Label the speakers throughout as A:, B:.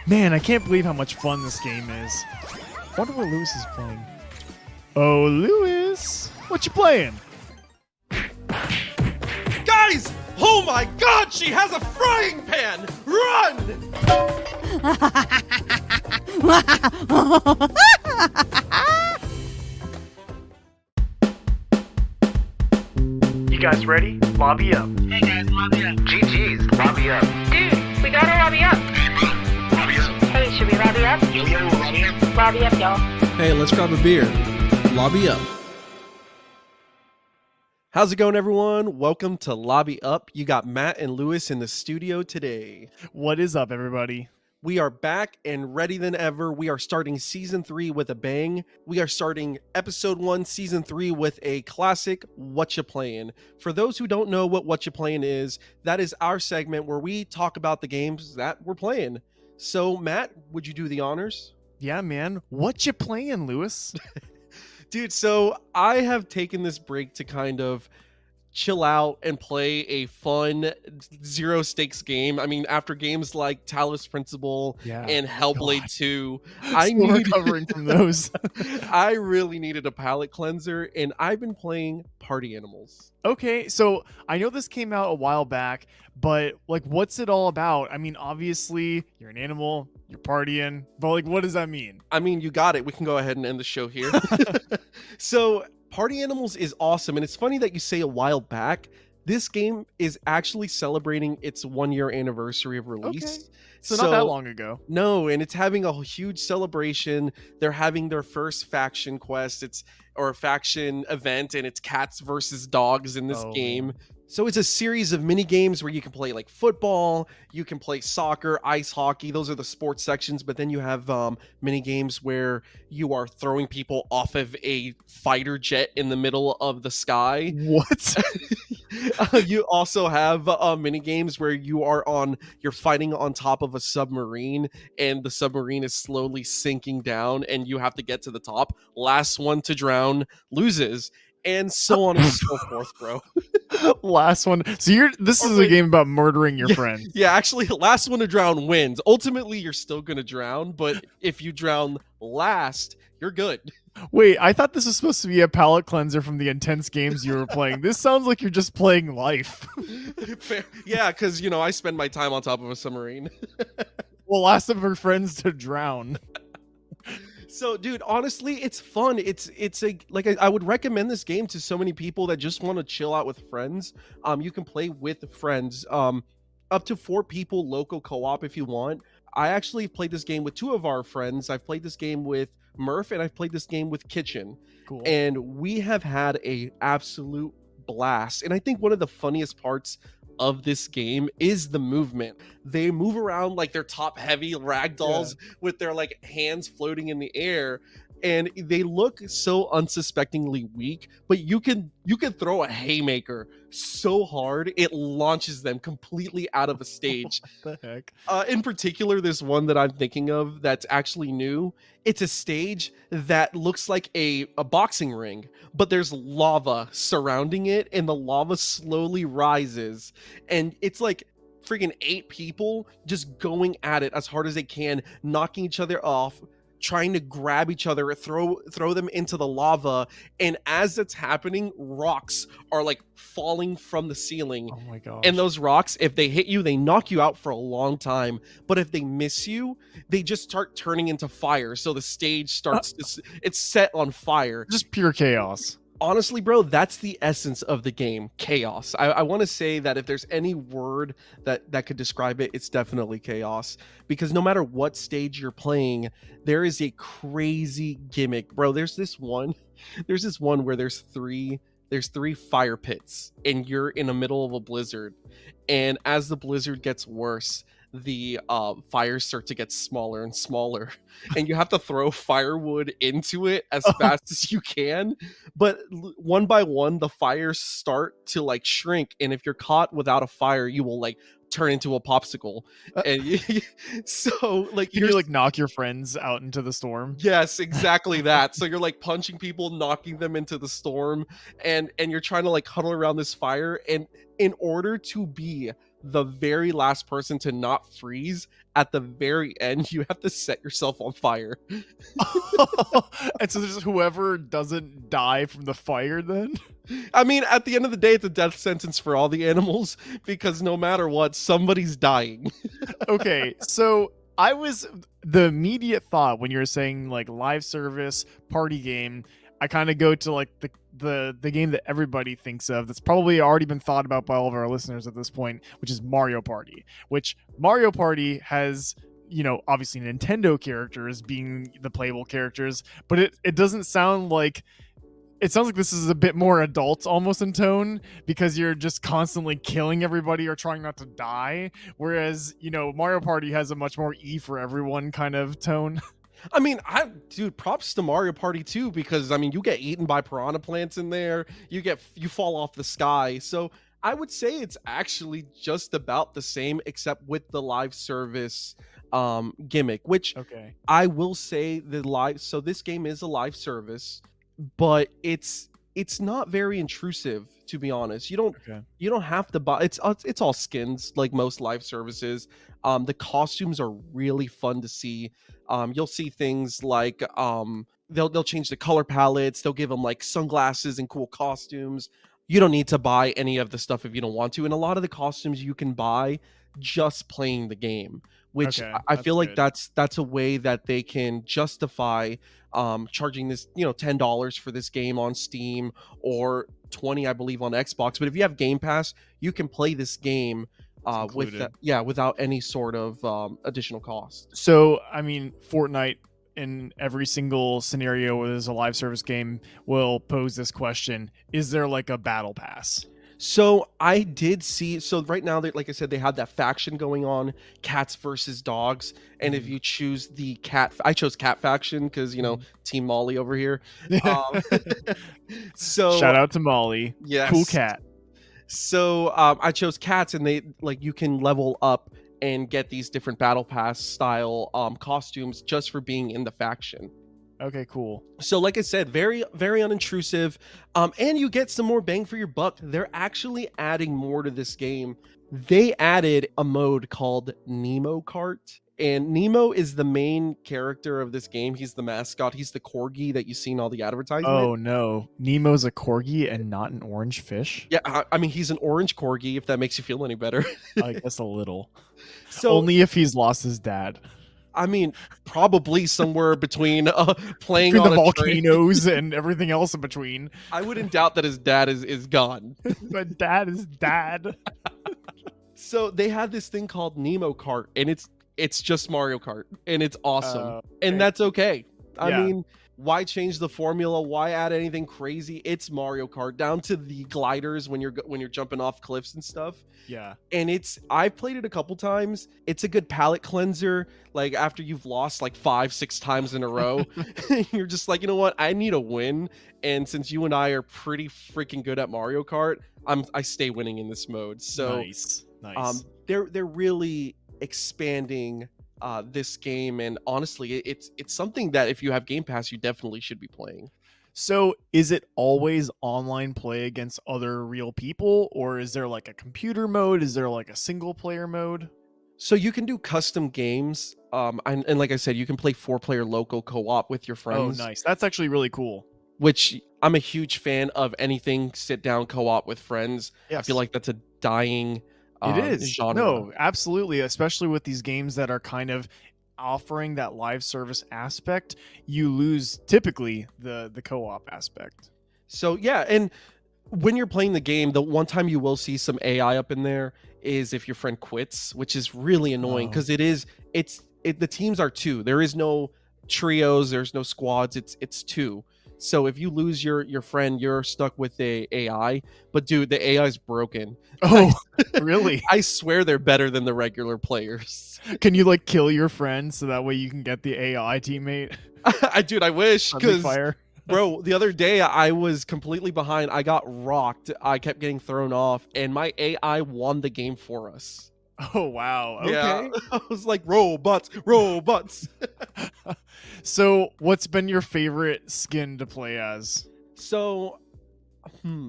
A: Man, I can't believe how much fun this game is. Wonder what Lewis is playing. Oh, Lewis, what you playing?
B: Guys! Oh my god, she has a frying pan! Run!
A: You guys ready? Lobby up.
C: Hey guys, lobby up.
D: GG's, lobby up.
E: Dude, we gotta lobby up.
D: Lobby up.
E: Hey, should we lobby up?
D: Yo, lobby up.
E: Lobby up, y'all.
F: Hey, let's grab a beer. Lobby up.
B: How's it going, everyone? Welcome to Lobby Up. You got Matt and Lewis in the studio today.
A: What is up, everybody?
B: We are back and ready than ever. We are starting season 3 with a bang. We are starting episode 1, season 3 with a classic Whatcha Playin. For those who don't know what Whatcha Playin is, that is our segment where we talk about the games that we're playing. So, Matt, would you do the honors?
A: Yeah, man. What you playing, Lewis?
B: Dude, so I have taken this break to kind of chill out and play a fun zero stakes game. I mean, after games like Talos Principle and Hellblade 2,
A: I'm recovering from those.
B: I really needed a palate cleanser, and I've been playing Party Animals.
A: Okay, so I know this came out a while back, but like, what's it all about? I mean, obviously, you're an animal, you're partying, but like, what does that mean?
B: I mean, you got it. We can go ahead and end the show here. So, Party Animals is awesome, and it's funny that you say a while back. This game is actually celebrating its 1-year anniversary of release.
A: Okay. So not that long ago.
B: No, and it's having a huge celebration. They're having their first faction quest. Or a faction event, and it's cats versus dogs in this game. So it's a series of mini games where you can play like football, you can play soccer, ice hockey. Those are the sports sections. But then you have mini games where you are throwing people off of a fighter jet in the middle of the sky.
A: What?
B: You also have mini games where you're fighting on top of a submarine, and the submarine is slowly sinking down, and you have to get to the top. Last one to drown loses. And so on and so forth, bro.
A: Last one. So this is a game about murdering your friends.
B: Yeah, actually, last one to drown wins. Ultimately, you're still gonna drown, but if you drown last, you're good.
A: Wait, I thought this was supposed to be a palate cleanser from the intense games you were playing. This sounds like you're just playing life.
B: Fair. Yeah, because I spend my time on top of a submarine.
A: Well, last of her friends to drown.
B: So, dude, honestly, it's fun. I would recommend this game to so many people that just want to chill out with friends. You can play with friends, up to 4 people, local co-op if you want. I actually played this game with 2 of our friends. I've played this game with Murph, and I've played this game with Kitchen.
A: Cool.
B: And we have had a absolute blast. And I think one of the funniest parts of this game is the movement. They move around like they're top heavy ragdolls with their like hands floating in the air, and they look so unsuspectingly weak, but you can throw a haymaker so hard it launches them completely out of a stage.
A: What the heck?
B: In particular, there's one that I'm thinking of that's actually new. It's a stage that looks like a boxing ring, but there's lava surrounding it, and the lava slowly rises, and it's like freaking 8 people just going at it as hard as they can, knocking each other off, trying to grab each other, throw them into the lava. And as that's happening, rocks are like falling from the ceiling.
A: Oh my gosh.
B: And those rocks, if they hit you, they knock you out for a long time. But if they miss you, they just start turning into fire. So the stage starts it's set on fire.
A: Just pure chaos.
B: Honestly, bro, that's the essence of the game. Chaos. I want to say that if there's any word that could describe it, it's definitely chaos. Because no matter what stage you're playing, there is a crazy gimmick. Bro, there's this one where there's three fire pits, and you're in the middle of a blizzard. And as the blizzard gets worse, the fires start to get smaller and smaller, and you have to throw firewood into it as fast as you can. But one by one, the fires start to like shrink, and if you're caught without a fire, you will like turn into a popsicle. And so like
A: you like knock your friends out into the storm.
B: Yes, exactly that. So you're like punching people, knocking them into the storm, and you're trying to like huddle around this fire. And in order to be the very last person to not freeze, at the very end, you have to set yourself on fire.
A: And so there's whoever doesn't die from the fire then?
B: I mean, at the end of the day, it's a death sentence for all the animals because no matter what, somebody's dying.
A: Okay, so the immediate thought when you're saying like live service party game, I kind of go to like the game that everybody thinks of that's probably already been thought about by all of our listeners at this point, which is Mario Party. Which Mario Party has, obviously Nintendo characters being the playable characters, but it doesn't sound like. It sounds like this is a bit more adult almost in tone because you're just constantly killing everybody or trying not to die. Whereas, Mario Party has a much more E for everyone kind of tone.
B: I mean, dude, props to Mario Party too, because I mean, you get eaten by piranha plants in there. You fall off the sky. So I would say it's actually just about the same, except with the live service gimmick, which
A: Okay.
B: I will say so this game is a live service, but it's not very intrusive, to be honest. You don't have to buy it's all skins like most live services. The costumes are really fun to see. You'll see things like they'll change the color palettes, they'll give them like sunglasses and cool costumes. You don't need to buy any of the stuff if you don't want to, and a lot of the costumes you can buy just playing the game, which
A: Okay,
B: I
A: that's
B: feel like
A: good.
B: that's a way that they can justify charging this $10 for this game on Steam, or 20 I believe on Xbox. But if you have Game Pass, you can play this game
A: Included.
B: without any sort of additional cost.
A: So, I mean, Fortnite in every single scenario where there's a live service game will pose this question: is there like a battle pass?
B: So I did see. So right now, like I said, they had that faction going on, cats versus dogs. And if you choose the cat, I chose cat faction because Team Molly over here. Um, so
A: Shout out to Molly.
B: yes,
A: Cool cat.
B: So I chose cats, and they you can level up and get these different battle pass style costumes just for being in the faction.
A: Okay, cool.
B: So like I said, very, very unintrusive. And you get some more bang for your buck. They're actually adding more to this game. They added a mode called Nemo Kart. And Nemo is the main character of this game. He's the mascot. He's the corgi that you see in all the advertisements.
A: Oh no, Nemo's a corgi and not an orange fish?
B: Yeah, I mean, he's an orange corgi, if that makes you feel any better.
A: I guess a little.
B: So
A: Only if he's lost his dad.
B: I mean, probably somewhere between playing
A: Between
B: on
A: the
B: a train.
A: volcanoes and everything else in between.
B: I wouldn't doubt that his dad is gone.
A: But dad is dad.
B: So they had this thing called Nemo Kart, and it's just Mario Kart, and it's awesome.
A: Okay.
B: And that's okay. I
A: Yeah.
B: mean, why change the formula? Why add anything crazy? It's Mario Kart, down to the gliders when you're jumping off cliffs and stuff.
A: Yeah.
B: And I've played it a couple times. It's a good palate cleanser. Like after you've lost like 5-6 times in a row, you're just like, you know what? I need a win. And since you and I are pretty freaking good at Mario Kart, I stay winning in this mode. So
A: Nice.
B: they're really expanding this game, and honestly, it's something that if you have Game Pass, you definitely should be playing.
A: So is it always online play against other real people, or is there like a computer mode? Is there like a single player mode?
B: So you can do custom games, and like I said, you can play 4-player local co-op with your friends.
A: Oh, nice. That's actually really cool.
B: Which I'm a huge fan of. Anything sit down co-op with friends. I feel like that's a dying
A: it is
B: genre.
A: No, absolutely, especially with these games that are kind of offering that live service aspect. You lose typically the co-op aspect.
B: So yeah, and when you're playing the game, the one time you will see some AI up in there is if your friend quits, which is really annoying because the teams are 2. There is no trios, there's no squads, it's 2. So if you lose your friend, you're stuck with the AI. But dude, the AI is broken.
A: Oh, really?
B: I swear they're better than the regular players.
A: Can you like kill your friend so that way you can get the AI teammate?
B: I wish,
A: Friendly
B: because
A: fire.
B: bro, the other day I was completely behind. I got rocked. I kept getting thrown off, and my AI won the game for us.
A: Oh wow. Okay.
B: Yeah. I was like, robots.
A: So, what's been your favorite skin to play as?
B: So,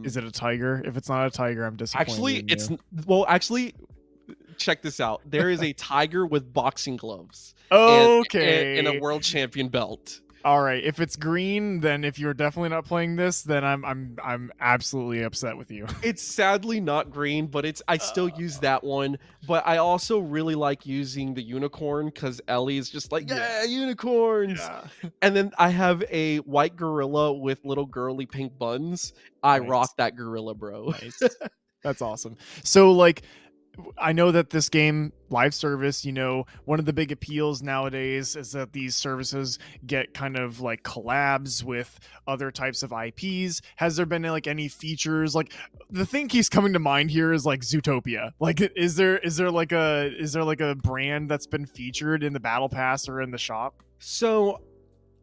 A: Is it a tiger? If it's not a tiger, I'm disappointed.
B: actually,
A: in you.
B: actually, check this out. There is a tiger with boxing gloves.
A: Okay.
B: And a world champion belt.
A: All right. If it's green, then if you're definitely not playing this, then I'm absolutely upset with you.
B: It's sadly not green, but I still use that one. But I also really like using the unicorn because Ellie is just like, yeah, unicorns.
A: Yeah.
B: And then I have a white gorilla with little girly pink buns. I
A: Nice.
B: rock that gorilla, bro.
A: Nice. That's awesome. So like, I know that this game, live service, one of the big appeals nowadays is that these services get kind of like collabs with other types of IPs. Has there been like any features? Like the thing keeps coming to mind here is like Zootopia. Like, is there like a brand that's been featured in the battle pass or in the shop?
B: So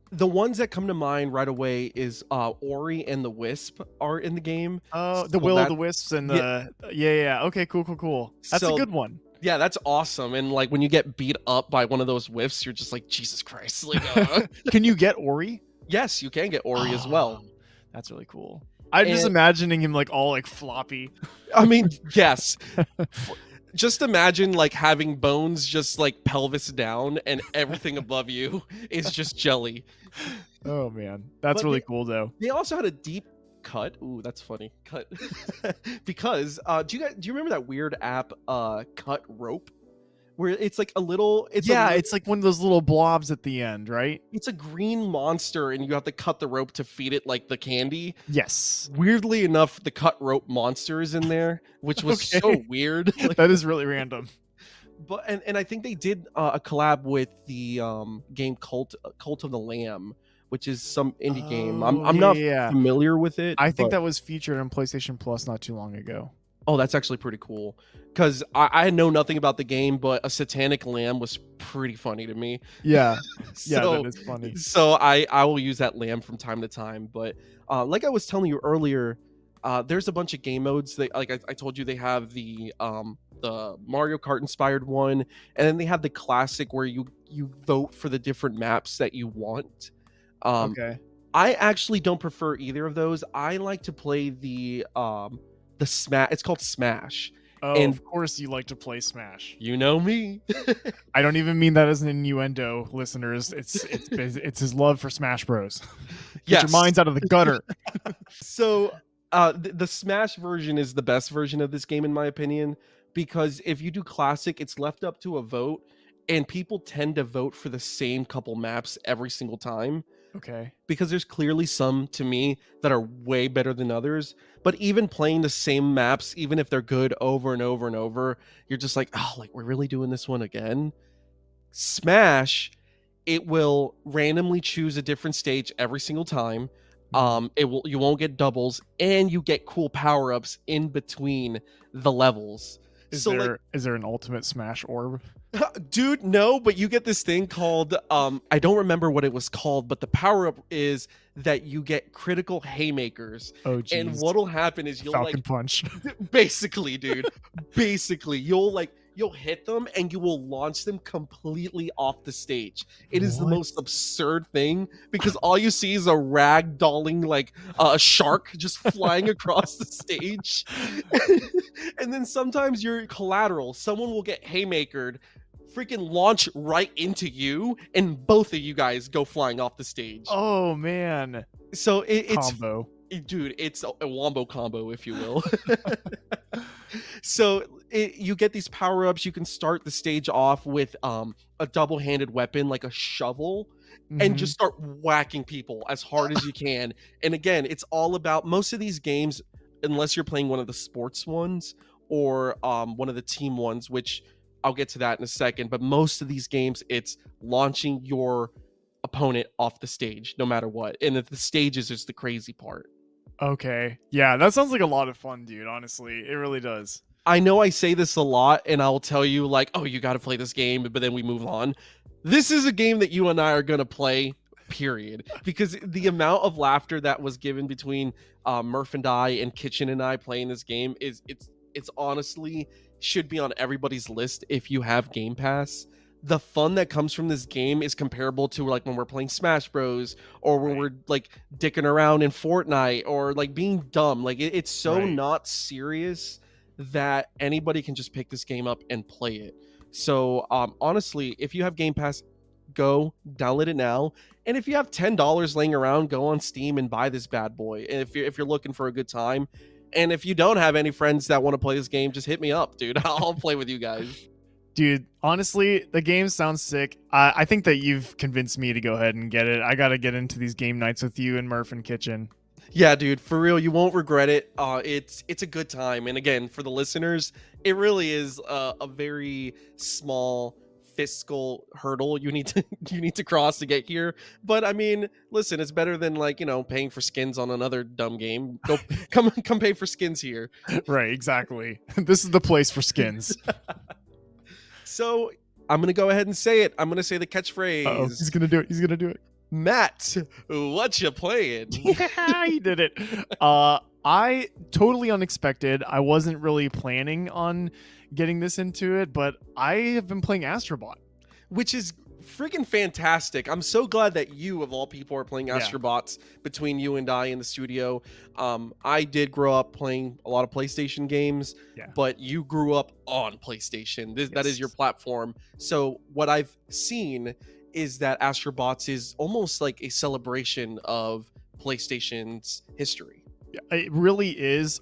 B: the ones that come to mind right away is Ori and the Wisp are in the game.
A: Oh, the
B: So
A: Will of
B: that-
A: the Wisps and the yeah. Okay, cool. That's a
B: So-
A: good one.
B: Yeah, that's awesome. And like when you get beat up by one of those wisps, you're just like, Jesus Christ. Like,
A: Can you get Ori?
B: yes, you can get Ori as well.
A: Oh, that's really cool. I'm just
B: And-
A: imagining him like all like floppy.
B: I mean, yes. Just imagine like having bones just like pelvis down and everything above you is just jelly.
A: Oh man, that's
B: But
A: really
B: they-
A: cool though.
B: They also had a deep cut. Ooh, that's funny. Cut. Because do you remember that weird app Cut Rope? Where it's like a little it's
A: like one of those little blobs at the end, right?
B: it's a green monster and you have to cut the rope to feed it like the candy.
A: Yes,
B: Weirdly enough, the cut rope monster is in there, which was so
A: Okay.
B: weird. Like,
A: that is really random.
B: but and I think they did a collab with the game Cult of the Lamb, which is some indie game. I'm not
A: Yeah.
B: familiar with it.
A: I think
B: but-
A: that was featured on PlayStation Plus not too long ago.
B: Oh, that's actually pretty cool. Because I know nothing about the game, but a satanic lamb was pretty funny to me.
A: Yeah, yeah,
B: So-
A: that is funny.
B: So I will use that lamb from time to time. But like I was telling you earlier, there's a bunch of game modes. That like I told you, they have the Mario Kart inspired one, and then they have the classic where you vote for the different maps that you want.
A: Okay.
B: I actually don't prefer either of those. I like to play the Smash. It's called Smash.
A: Oh,
B: and-
A: of course you like to play Smash.
B: You know me.
A: I don't even mean that as an innuendo, listeners. It's his love for Smash Bros. Get your minds out of the gutter.
B: So the Smash version is the best version of this game in my opinion, because if you do classic, it's left up to a vote, and people tend to vote for the same couple maps every single time,
A: Okay.
B: because there's clearly some to me that are way better than others. But even playing the same maps, even if they're good over and over and over, you're just like, oh, like we're really doing this one again. Smash, it will randomly choose a different stage every single time. You won't get doubles, and you get cool power-ups in between the levels.
A: Is
B: So
A: there an ultimate Smash orb?
B: dude, no, but you get this thing called I don't remember what it was called, but the power-up is that you get critical haymakers.
A: Oh, geez.
B: And what'll happen is you'll
A: Falcon Punch.
B: basically, dude, basically you'll hit them and you will launch them completely off the stage. It is the
A: What?
B: most absurd thing, because all you see is a ragdolling like a shark just flying across the stage. And then sometimes you're collateral. Someone will get haymakered, freaking launch right into you, and both of you guys go flying off the stage.
A: Oh man.
B: So it's
A: Combo.
B: dude, it's a wombo combo, if you will. So you get these power-ups. You can start the stage off with a double-handed weapon like a shovel, and
A: Mhm.
B: just start whacking people as hard as you can. And again, it's all about, most of these games, unless you're playing one of the sports ones or one of the team ones, which I'll get to that in a second, but most of these games, it's launching your opponent off the stage no matter what. And if the stages is the crazy part.
A: Okay. Yeah, that sounds like a lot of fun, dude. Honestly, it really does.
B: I know I say this a lot, and I'll tell you like, oh, you got to play this game, but then we move on. This is a game that you and I are going to play, period. Because the amount of laughter that was given between Murph and I and Kitchen and I playing this game it's honestly should be on everybody's list if you have Game Pass. The fun that comes from this game is comparable to like when we're playing Smash Bros, or when we're like dicking around in Fortnite, or like being dumb. Like it's so
A: Right.
B: not serious that anybody can just pick this game up and play it. So honestly, if you have Game Pass, go download it now. And if you have $10 laying around, go on Steam and buy this bad boy. And if you're looking for a good time, and if you don't have any friends that want to play this game, just hit me up, dude. I'll play with you guys.
A: Dude, honestly, the game sounds sick. I think that you've convinced me to go ahead and get it. I got to get into these game nights with you and Murph and Kitchen.
B: Yeah, dude, for real, you won't regret it. It's a good time, and again, for the listeners, it really is a very small fiscal hurdle you need to cross to get here. But I mean, listen, it's better than paying for skins on another dumb game. Go come pay for skins here.
A: Right, exactly. This is the place for skins.
B: So I'm gonna go ahead and say it. I'm gonna say the catchphrase.
A: Uh-oh, he's gonna do it. He's gonna do it.
B: Matt, what you playing?
A: Yeah, he did it. I totally unexpected. I wasn't really planning on getting this into it, but I have been playing Astrobot.
B: Which is freaking fantastic. I'm so glad that you, of all people, are playing Astrobots between you and I in the studio. I did grow up playing a lot of PlayStation games, but you grew up on PlayStation. That is your platform. So what I've seen is that Astrobots is almost like a celebration of PlayStation's history.
A: Yeah, it really is.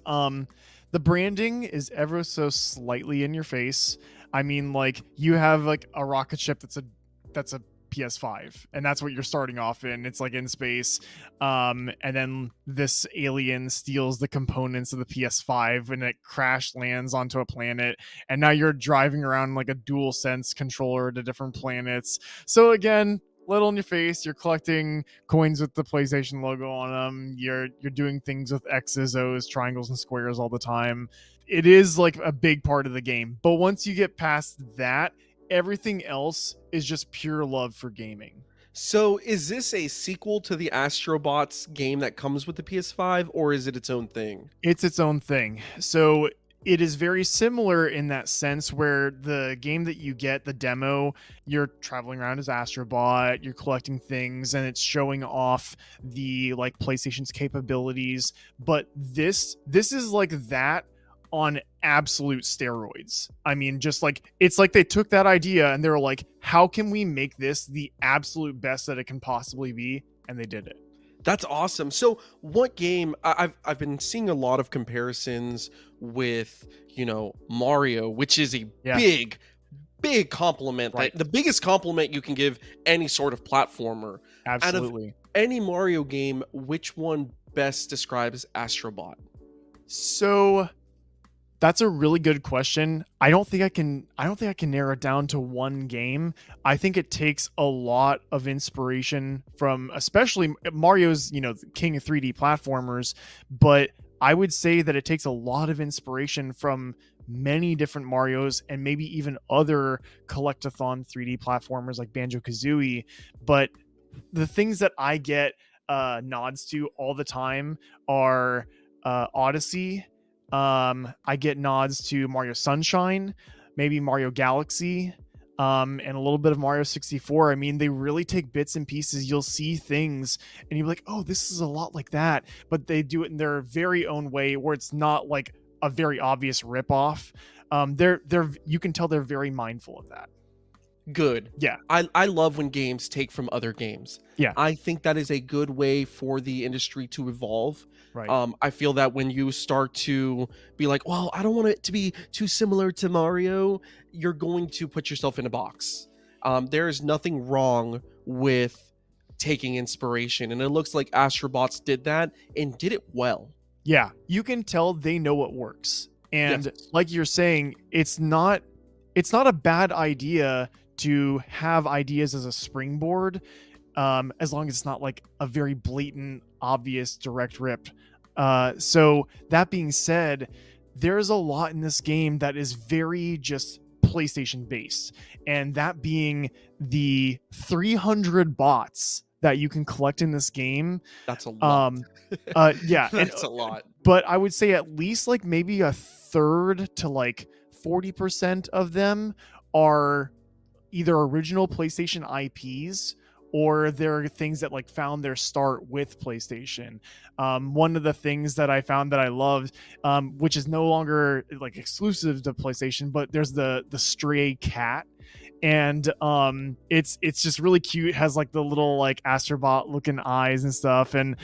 A: The branding is ever so slightly in your face. I mean, like, you have like a rocket ship that's a PS5, and that's what you're starting off in. It's like in space, and then this alien steals the components of the PS5 and it crash lands onto a planet, and now you're driving around like a dual sense controller to different planets. So again, little in your face, you're collecting coins with the PlayStation logo on them. You're doing things with X's, O's, triangles, and squares all the time. It is like a big part of the game, but once you get past that, everything else is just pure love for gaming.
B: So is this a sequel to the Astrobots game that comes with the PS5, or is it its own thing?
A: It's its own thing. So it is very similar in that sense, where the game that you get, the demo, you're traveling around as Astrobot, you're collecting things, and it's showing off the like PlayStation's capabilities. But this is like that on absolute steroids. I mean, just like, it's like they took that idea and they were like, how can we make this the absolute best that it can possibly be? And they did it.
B: That's awesome. So what game, I've been seeing a lot of comparisons with, Mario, which is a big compliment.
A: Right.
B: The biggest compliment you can give any sort of platformer.
A: Absolutely.
B: Out of any Mario game, which one best describes Astrobot?
A: So that's a really good question. I don't think I can narrow it down to one game. I think it takes a lot of inspiration from, especially Mario's, king of 3D platformers, but I would say that it takes a lot of inspiration from many different Marios and maybe even other collectathon 3D platformers like Banjo-Kazooie. But the things that I get nods to all the time are Odyssey. I get nods to Mario Sunshine, maybe Mario Galaxy, and a little bit of Mario 64. I mean, they really take bits and pieces. You'll see things and you're like, oh, this is a lot like that, but they do it in their very own way where it's not like a very obvious ripoff. You can tell they're very mindful of that.
B: Good.
A: Yeah.
B: I love when games take from other games.
A: Yeah.
B: I think that is a good way for the industry to evolve.
A: Right.
B: I feel that when you start to be like, well, I don't want it to be too similar to Mario, you're going to put yourself in a box. There is nothing wrong with taking inspiration, and it looks like Astrobots did that and did it well.
A: Yeah. You can tell they know what works. And like you're saying, it's not a bad idea to have ideas as a springboard, as long as it's not like a very blatant, obvious, direct rip. So that being said, there's a lot in this game that is very just PlayStation based, and that being the 300 bots that you can collect in this game.
B: That's a lot.
A: Yeah,
B: that's a lot.
A: But I would say at least like maybe a third to like 40% of them are either original PlayStation IPs or they're things that like found their start with PlayStation. One of the things that I found that I loved, which is no longer like exclusive to PlayStation, but there's the stray cat, and it's just really cute. It has like the little like Astrobot looking eyes and stuff, and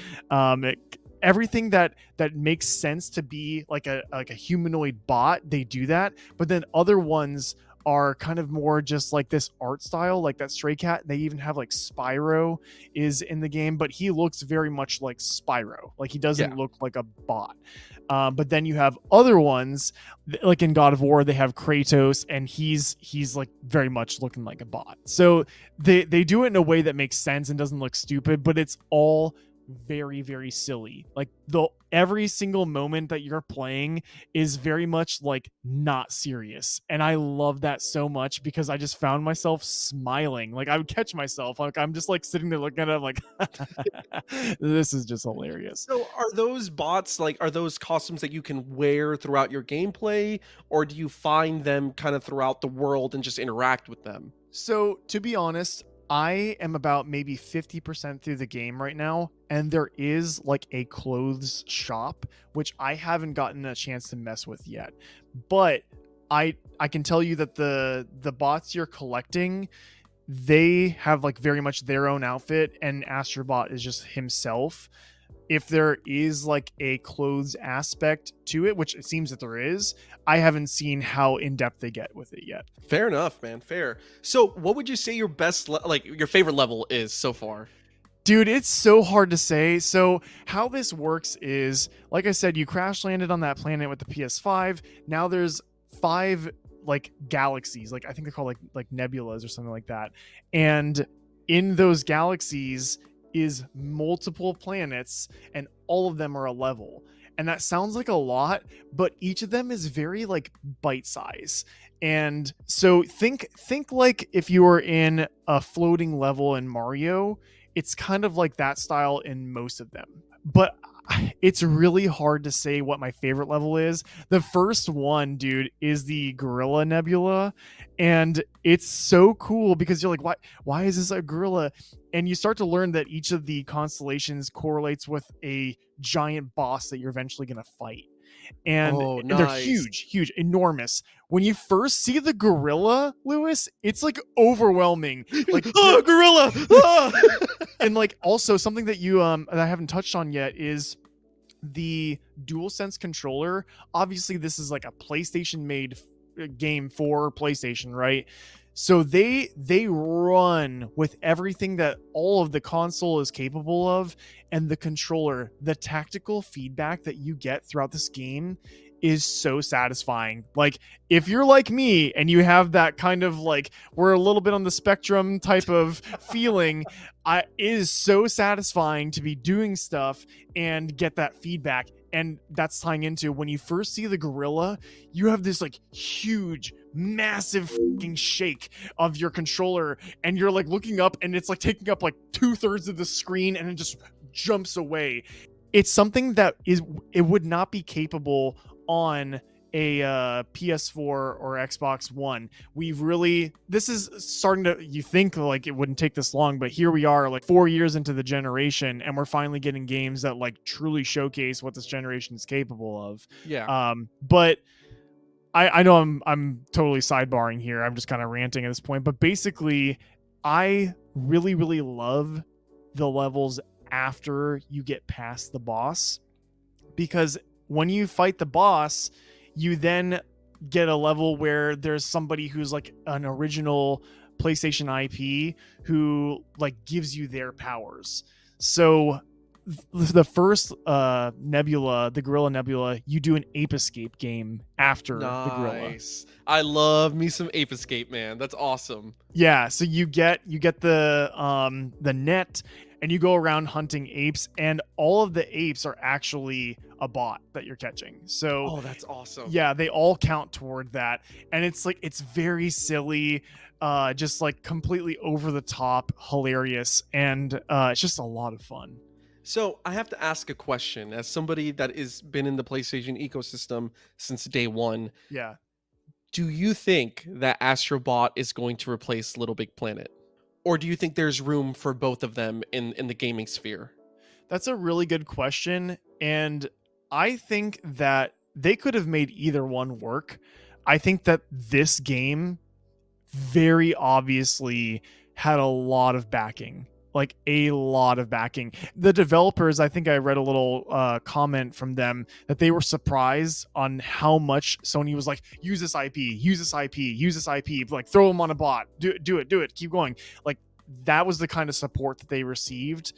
A: everything that makes sense to be like a humanoid bot, they do that. But then other ones are kind of more just like this art style, like that stray cat. They even have like Spyro is in the game, but he looks very much like Spyro. Like he doesn't look like a bot. But then you have other ones, like in God of War, they have Kratos, and he's like very much looking like a bot. So they do it in a way that makes sense and doesn't look stupid, but it's all very, very silly. Like every single moment that you're playing is very much like not serious, and I love that so much because I just found myself smiling. Like I would catch myself, like I'm just like sitting there looking at it, I'm like this is just hilarious.
B: So are those bots, like, are those costumes that you can wear throughout your gameplay, or do you find them kind of throughout the world and just interact with them?
A: So to be honest, I am about maybe 50% through the game right now, and there is like a clothes shop, which I haven't gotten a chance to mess with yet. But I can tell you that the bots you're collecting, they have like very much their own outfit, and Astrobot is just himself. If there is like a clothes aspect to it, which it seems that there is, I haven't seen how in depth they get with it yet.
B: Fair enough, man. Fair. So what would you say your best, like your favorite level is so far?
A: Dude, it's so hard to say. So how this works is, like I said, you crash landed on that planet with the PS5. Now there's 5 like galaxies, like I think they're called like nebulas or something like that. And in those galaxies is multiple planets, and all of them are a level. And that sounds like a lot, but each of them is very like bite size. And so think like if you were in a floating level in Mario, it's kind of like that style in most of them. But it's really hard to say what my favorite level is. The first one, dude, is the Gorilla Nebula, and it's so cool because you're like, why is this a gorilla? And you start to learn that each of the constellations correlates with a giant boss that you're eventually going to fight. And they're huge, enormous. When you first see the gorilla, Lewis, it's like overwhelming. Like,
B: oh, gorilla! Ah!
A: And like also something that you that I haven't touched on yet is the DualSense controller. Obviously, this is like a PlayStation made game for PlayStation, right? So they run with everything that all of the console is capable of, and the controller, the tactical feedback that you get throughout this game is so satisfying. Like if you're like me and you have that kind of like we're a little bit on the spectrum type of feeling, it is so satisfying to be doing stuff and get that feedback. And that's tying into when you first see the gorilla, you have this like huge, massive fucking shake of your controller, and you're like looking up and it's like taking up like 2/3 of the screen, and it just jumps away. It's something that it would not be capable on a PS4 or Xbox One. This is starting to, you think like it wouldn't take this long, but here we are like 4 years into the generation, and we're finally getting games that like truly showcase what this generation is capable of.
B: Yeah.
A: But I know I'm totally sidebarring here. I'm just kind of ranting at this point, but basically I really, really love the levels after you get past the boss, because when you fight the boss, you then get a level where there's somebody who's like an original PlayStation IP who like gives you their powers. So the first nebula, the Gorilla Nebula, you do an ape escape game after the gorilla.
B: I love me some Ape Escape, man. That's awesome.
A: Yeah, so you get the net, and you go around hunting apes, and all of the apes are actually a bot that you're catching. So
B: oh, that's awesome.
A: Yeah, they all count toward that, and it's like it's very silly, just like completely over the top, hilarious, and it's just a lot of fun.
B: So I have to ask a question as somebody that has been in the PlayStation ecosystem since day one.
A: Yeah.
B: Do you think that Astrobot is going to replace Little Big Planet? or do you think there's room for both of them in the gaming sphere?
A: That's a really good question. And I think that they could have made either one work. I think that this game very obviously had a lot of backing, like a lot of backing. The developers, I think I read a little comment from them that they were surprised on how much Sony was like, use this IP, use this IP, use this IP, like throw them on a bot, do it, keep going. Like that was the kind of support that they received.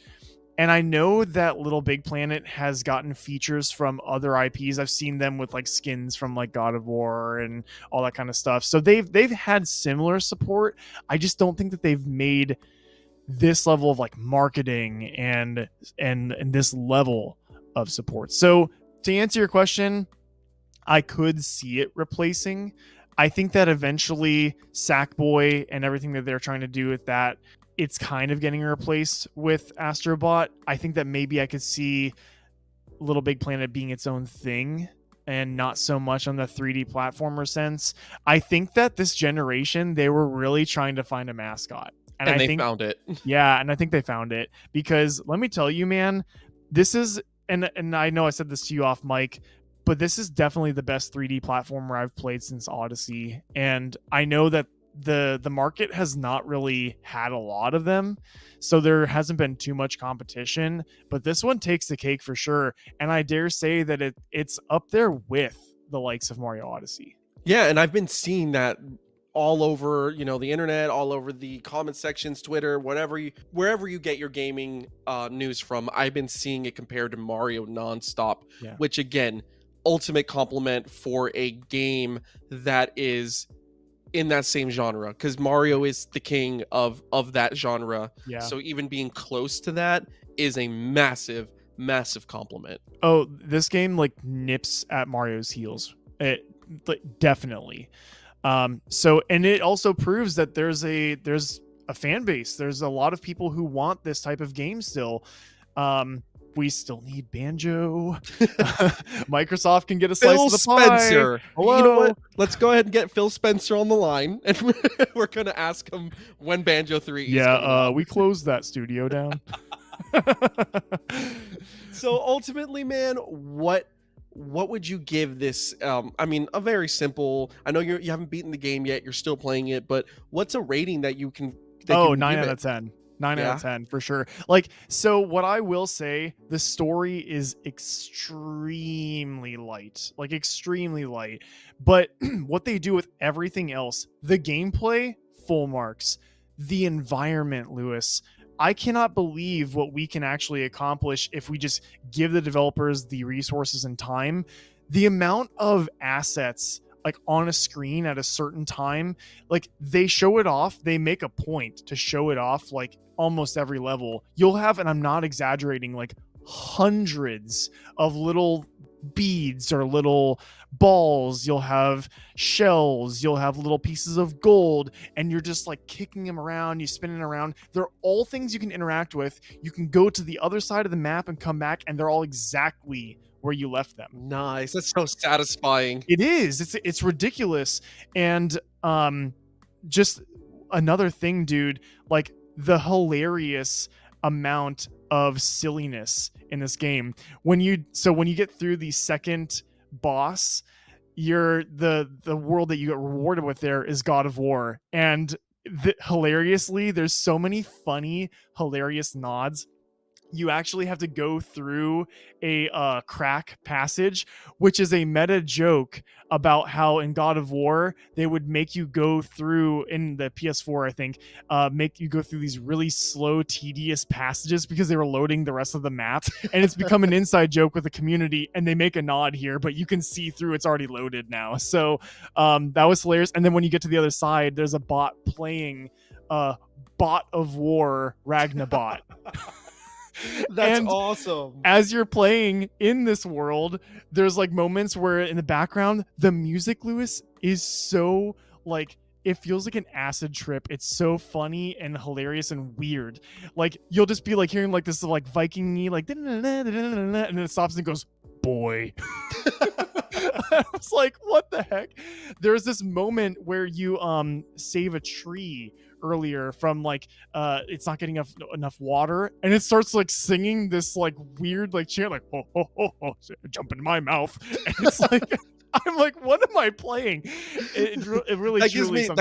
A: And I know that Little Big Planet has gotten features from other IPs. I've seen them with like skins from like God of War and all that kind of stuff. So they've had similar support. I just don't think that they've made this level of like marketing and this level of support. So to answer your question, I could see it replacing. I think that eventually Sackboy and everything that they're trying to do with that, it's kind of getting replaced with Astrobot. I think that maybe I could see Little Big Planet being its own thing and not so much on the 3D platformer sense. I think that this generation, they were really trying to find a mascot.
B: And
A: I
B: they
A: think,
B: found it.
A: yeah, and I think they found it because let me tell you, man, this is, and I know I said this to you off mic, but this is definitely the best 3D platformer I've played since Odyssey. And I know that the market has not really had a lot of them, so there hasn't been too much competition, but this one takes the cake for sure. And I dare say that it's up there with the likes of Mario Odyssey.
B: Yeah, and I've been seeing that all over, the internet, all over the comment sections, Twitter, wherever you get your gaming news from. I've been seeing it compared to Mario nonstop,
A: Yeah.
B: which again, ultimate compliment for a game that is in that same genre, because Mario is the king of that genre.
A: Yeah.
B: So even being close to that is a massive compliment.
A: Oh, this game like nips at Mario's heels. It like, definitely. So, and it also proves that there's a fan base. There's a lot of people who want this type of game still. We still need Banjo. Microsoft can get a slice
B: Phil
A: of the pie.
B: Spencer.
A: Hello?
B: You know what? Let's go ahead and get Phil Spencer on the line, and we're gonna ask him when Banjo 3 is coming out.
A: We closed that studio down.
B: So ultimately, man, what would you give this? I mean, a very simple. I know you haven't beaten the game yet. You're still playing it, but what's a rating that you can?
A: 9 out of 10. 9 out of 10 for sure. Like, so what I will say, the story is extremely light, like extremely light. But what they do with everything else, the gameplay, full marks. The environment, Lewis, I cannot believe what we can actually accomplish if we just give the developers the resources and time. The amount of assets like on a screen at a certain time, like they show it off, they make a point to show it off like almost every level. You'll have, and I'm not exaggerating, like hundreds of little beads or little balls. You'll have shells, you'll have little pieces of gold, and you're just like kicking them around, you spinning around. They're all things you can interact with. You can go to the other side of the map and come back, and they're all exactly where you left them.
B: Nice. That's so satisfying.
A: It is. It's ridiculous. And just another thing, dude, like the hilarious amount of silliness in this game. When you get through the second boss, the world that you get rewarded with there is God of War. And hilariously, there's so many funny, hilarious nods. You actually have to go through a crack passage, which is a meta joke about how in God of War they would make you go through, in the PS4 I think, make you go through these really slow, tedious passages because they were loading the rest of the map, and it's become an inside joke with the community, and they make a nod here, but you can see through it's already loaded now. So that was hilarious. And then when you get to the other side, there's a bot playing Bot of War Ragnabot.
B: That's
A: and
B: awesome.
A: As you're playing in this world, there's like moments where in the background, the music, Lewis, is so like, it feels like an acid trip. It's so funny and hilarious and weird. Like you'll just be like hearing like this like Viking-y like, and then it stops and it goes, boy. I was like, what the heck? There's this moment where you save a tree earlier from like it's not getting enough water, and it starts like singing this like weird like chant like ho ho ho ho jump in my mouth. And it's like I'm like, what am I playing? It really
B: that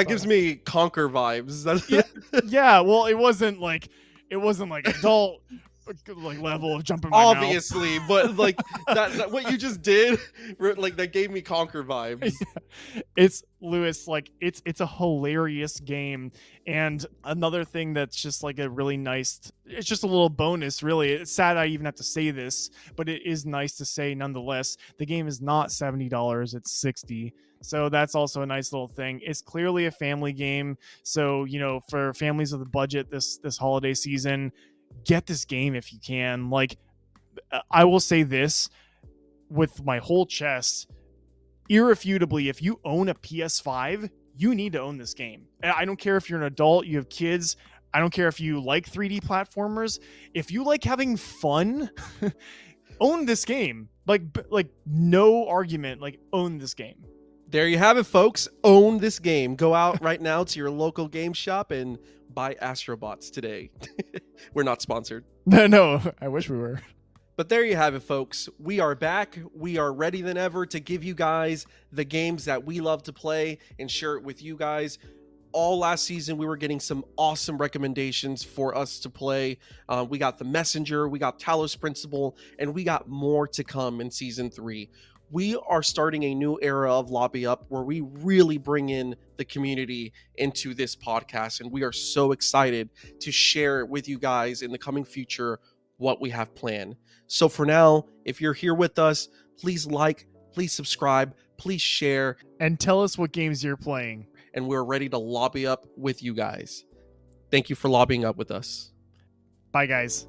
B: gives me Conquer vibes.
A: yeah, well, it wasn't like adult like level of jumping my mouth.
B: Obviously, but like that what you just did, like that gave me Conquer vibes.
A: It's Lewis, like it's a hilarious game. And another thing that's just like a really nice, it's just a little bonus, really. It's sad I even have to say this, but it is nice to say nonetheless. The game is not $70, it's $60. So that's also a nice little thing. It's clearly a family game. So, you know, for families with a budget this holiday season, get this game if you can. Like, I will say this with my whole chest, irrefutably, if you own a PS5, you need to own this game. I don't care if you're an adult, you have kids. I don't care if you like 3D platformers. If you like having fun, own this game. Like no argument. Like, own this game.
B: There you have it, folks. Own this game. Go out right now to your local game shop and buy Astrobots today. We're not sponsored.
A: No, I wish we were.
B: But there you have it, folks. We are back. We are ready than ever to give you guys the games that we love to play and share it with you guys. All last season, we were getting some awesome recommendations for us to play. We got The Messenger, we got Talos Principle, and we got more to come in Season 3. We are starting a new era of Lobby Up where we really bring in the community into this podcast, and we are so excited to share with you guys in the coming future what we have planned. So for now, if you're here with us, please like, please subscribe, please share,
A: and tell us what games you're playing.
B: And we're ready to lobby up with you guys. Thank you for lobbying up with us.
A: Bye, guys.